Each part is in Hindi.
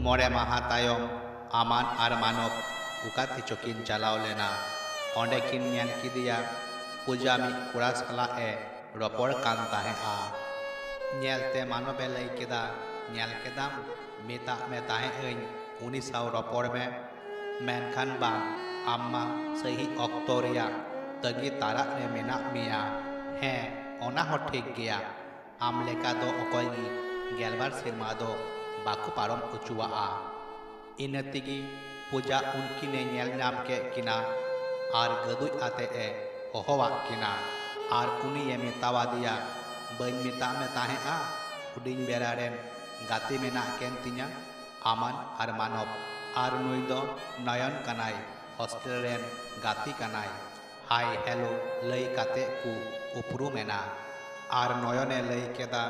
मोरे माहा तायम आमान आर मानव उकाते चोकिन चलाव लेना ओंडे किन नेल किदिया पूजा मी कुड़ा सला ए रोपड़ कान ताहे आ नेलते मानवे लई केदा नेल केदाम मेता में ताहे अइन उनी साव रोपड़ में मेनखान बांग आम्मा सही ऑक्टोरिया तगी तारा ने मेना मिया हैं ओना हो ठीक गया आम लेका दो अकोयगी गेलबार सिरमा दो बाकु पारम उचुआ आ इनतिगी पूजा उनकी ने नेल नाम के किना आर गदुई आते ए होवा किना आर उनी ये मितावा दिया बन मिता में ताहे आ उडिंग बेरारेन गाती में ना केन तिnya आमान आर मानव आर नुई दो नयन कनाई हॉस्टेल रेन गाती कनाई हाय हेलो लई काते कु उपरू मेना आर नयने लई केदा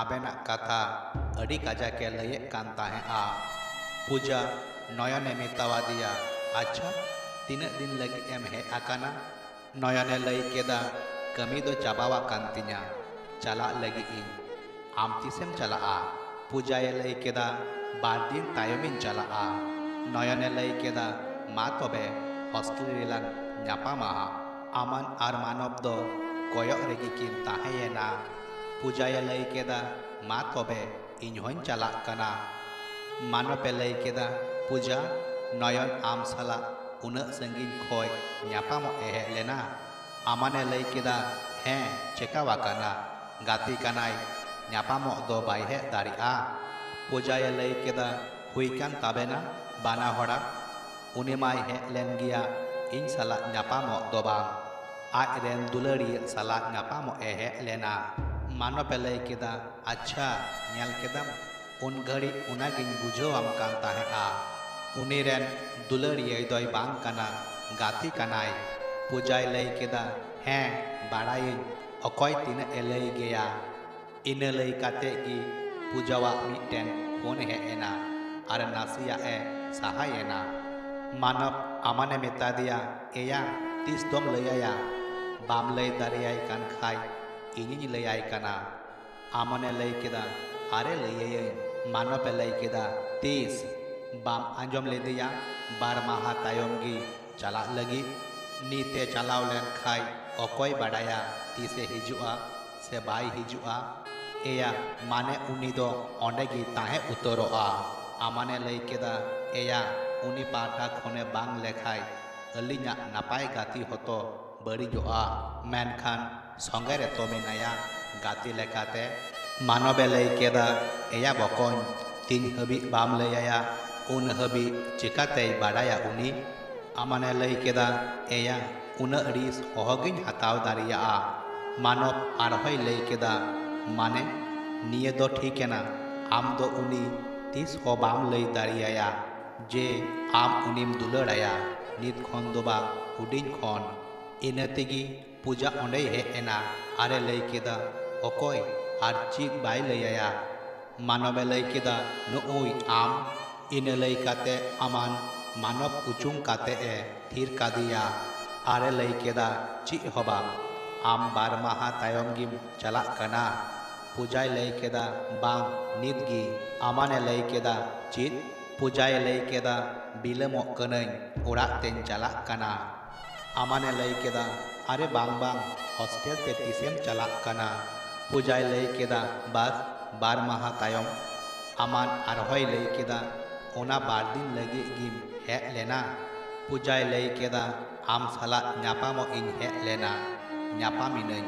आबेना कथा अड़ी काजा के लये कान ताहे आ पूजा नयने मितावा दिया अच्छा तीन दिन लगी एम हे आकाना नयने लई केदा कमी दो चाबावा कान तिnya चला लगी इन आम तिसेम चला आ पूजा ये लई केदा बार दिन तायमिन चला आ नयने लई केदा मा तबे हॉस्टेल रिलान न्यापा माहा आमान आर मानव दो कोयक रेगी किन ताहेयेना पूजा ये लई केदा मा तबे इन होन चला कना मानवे लई केदा पूजा नयन आम सला उन संगीन खोय न्यापामो एहे लेना आमाने लई केदा हैं चेकावा कना गाती कनाई न्यापामो दो बाई है दारी आ पूजा ये लई केदा हुईकान ताबेना बाना होड़ा उनी माई है लेन गिया इन सला न्यापामो दो बांग आज रेन दुलड़ी सला न्यापामो एहे लेना मानवे लई केदा अच्छा नेल केदम उन घड़ी उनागिन बुझो आम कान ताहे आ उनी रेन दुलड़ी दोय बांग कना गाती कनाई पूजाय लई केदा हैं बाड़ाई अकोय तीन ए लई गया इन लई काते की पूजावा मिटेन फोन है एना आर नासिया ए सहायना मानव आमाने मेता दिया एया तीस दोम लैया बाम लई दारियाई कान खाई इनिज लैयाई कना आमाने लई केदा आरे लैये मानव लई केदा तीस बाम आंजम ले दिया बार माहा तायमगी चला लगी नीते चलाव लेन खाई अकोय बाडाया तीसे हिजुआ से बाई हिजुआ एया माने उनी दो ओंडेगी ताहे उतरोआ आमाने लई केदा एया उनी पाटा खोने बांग लेखाई अलिया नापाय गाती होतो बड़ीजोआ मेनखान संगे रे तो मेनाया गाती लेकाते मानवे लई केदा एया बकोन तीन हबी बाम लैया उन हबी चिकाते बाडाया उनी आमाने लई केदा एया उन अड़ीस ओहगिन हताव दारिया मानव आरहय लई केदा माने निये दो ठीक है ना आम दो उनी तीस हो बाम लई दारिया जे आम उनीम दुलड़ाया नित खन दोबा हुडिन खन इनतेगी पूजा ओंडे हे एना आरे लई केदा ओकोय आर चीक बाई लैया मानवे लई केदा नुई आम इन लई काते अमान मानव उचुम काते ए थीर कादिया आरे लई केदा ची होबा आम बार माहा तायमगिम चला कना पूजाय लई केदा बांग निदगी आमाने लई केदा चित पूजाय लई केदा बिलमो कनई उड़ा तेन चला कना आमाने लई केदा अरे बांग बांग हॉस्टेल ते तिसेम चला कना पूजाय लई केदा बस बार माहा तायम आमान आरहय लई केदा ओना बार दिन लगी गिम हे लेना पूजाय लई केदा आम सला न्यापामो इन हे लेना न्यापामिनई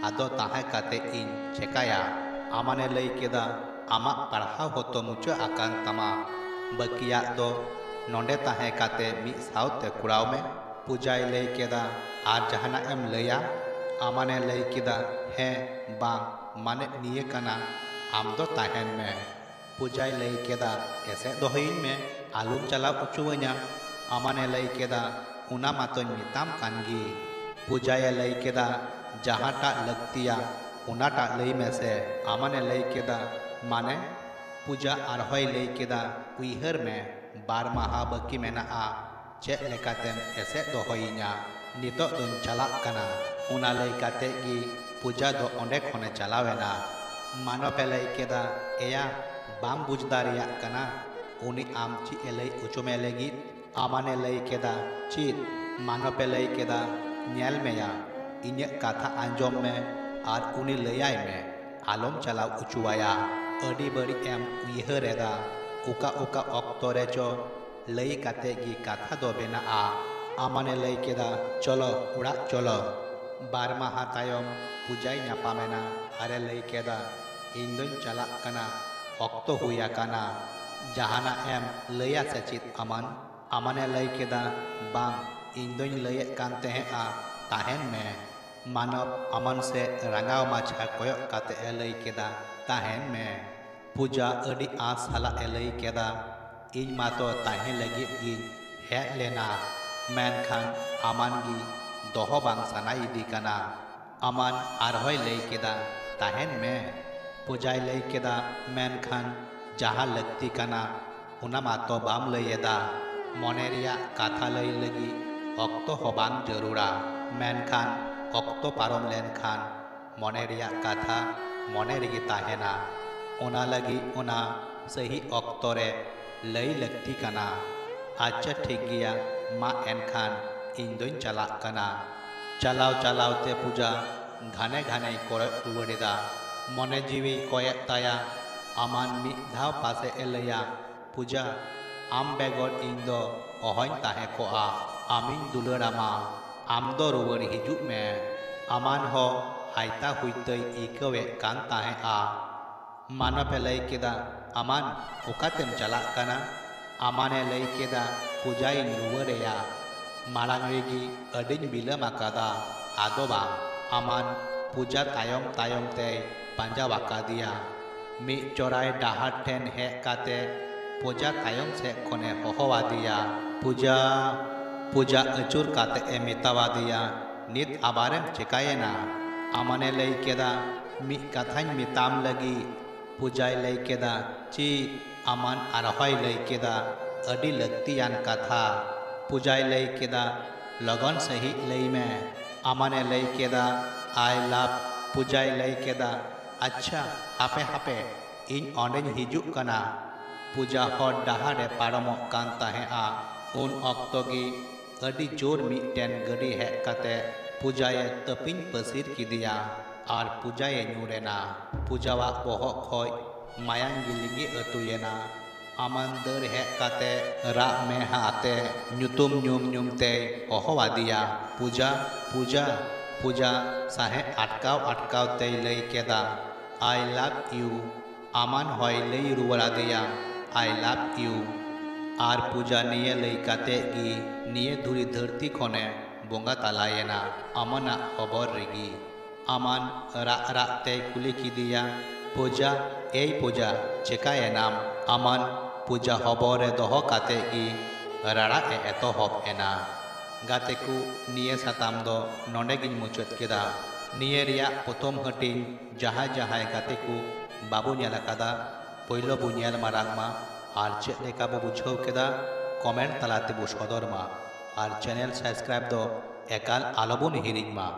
आदो ताहे काते इन चेकाया आमाने लई केदा आमा पढ़ाव होतो मुचो आकान तमा बकिया दो नोंडे ताहे काते मी साउते कुड़ाव में पूजाय लई केदा आर जहाना एम लैया आमाने लई केदा है बांग माने निये कना आम दो ताहेन में पूजाय लई केदा ऐसे दोहिन में आलूम चला उचुव냐 आमाने लई केदा उना मातों मिताम कानगी पूजाय लई केदा जहाटा लगतिया उनाटा लई में से आमाने लई केदा माने पूजा आरहय लई केदा उइहर में बार माहा बकी मेना आ चे लेकातेम ऐसे दोहइ냐 नितो दुन चला कना उना लई काते गी पूजा दो ओंडे खोने चलावेना मानवे लई केदा एया बाम बुझदारिया कना उनी आम चीज लई उचुमे लगी आमाने लई केदा चीज मानवे लई केदा नेल मेया इन्य कथा आंजोम में और उनी लयाय में आलोम चलाव उचुवाया अडी बड़ी एम उयहरेदा उका उका ऑक्टोरे चो लई काते गी कथा दो बेना आ आमाने लई केदा चलो उड़ा चलो बार माहा तायम पूजाई नापामेना अरे लई केदा इंदों चला कना ऑक्टो हुया कना जहाना एम लया से चित अमन अमने लई केदा बांग इंदों लय कांते हैं आ ताहेन में मानव अमन से रंगाव माछा कोयो काते लई केदा ताहेन में पूजा अडी आस हला लई केदा इन मातो ताहेन लगी गी है लेना मेनखान अमन गी दोहो बांग सनाई दी कना अमन आरहोय लई केदा ताहेन में पूजाय लई केदा मेनखान जहाँ लगती कना उना मातो बाम लयेदा मोनेरिया काथा लई लगी ऑक्टो होबांग जरूरा मेनखान ऑक्टो पारम लेनखान मोनेरिया काथा मोनेरिगी ताहेना उना लगी उना सही ऑक्टो रे लई लगती कना अच्छा ठीक गया मा एनखान इंदों चला कना चलाव चलाव ते पूजा घाने घाने कोरे रुवड़ेदा मने जीवी कोये ताया आमान मी धाव पासे एलया पूजा आम बेगोर इंदो अहन ताहे कोआ आमिन दुलरामा आम दो रुवर हिजुक में आमान हो हाइता हुईते इकवे कान ताहे आ मानो पे लई केदा आमान उकातेम चला कना आमाने लई केदा पूजा इन रुवरेया मारांग रेगी अडिन बिलम आकादा आदोबा आमान पूजा तायम तायम ते पंजा वाका दिया मी चौराय डाहार ठेन है काते पूजा तायम से कोने होवा दिया पूजा पूजा अचूर काते ए मितावा दिया नित आबारेम चिकायेना आमने लई केदा मी कथान मिताम लगी पूजाय लई केदा ची आमान आरहाय लई केदा अडी लगतियान कथा पूजाय लई केदा लगन सही लई में आमने लई केदा आई लव पूजाय लई केदा अच्छा हापे हापे इन ऑंडेन हिजुक कना पूजा हर डाहारे पारमो कान ताहे आ उन ऑक्टोगी अडी जोर मिटेन गड़ी है कते पूजाए तपिन पसीर की दिया और पूजाए न्यूरेना पूजावा बोहो खोय मायांग गिलिंगी अतुयेना आमन दर है कते रा में हाते न्युतुम न्युम न्युमते ओहवा दिया पूजा पूजा पूजा साहे अटकाव अटकाव ते लई केदा आई लव यू आमान होय लई रुवरा दिया आई लव यू आर पूजा निये लई काते गी निये धुरी धरती खोने बोंगा तालायेना अमना खबर रेगी आमान रा रा ते कुली की दिया पूजा ए पूजा चेकाये नाम आमान पूजा खबरे दोहो काते गी राड़ा ए एतो हब एना गाते को निये साताम दो नोंडे गिन मुचत केदा निये रिया प्रथम हटिंग जहाँ जहाँ गाते को बाबू नेला कादा पहिलो बुनियाल मारांग मा और चेक लेका बो बुझाव केदा कमेंट तलाते बो सदर मा और चैनल सब्सक्राइब दो एकाल आलोबुन हिरिंग मा।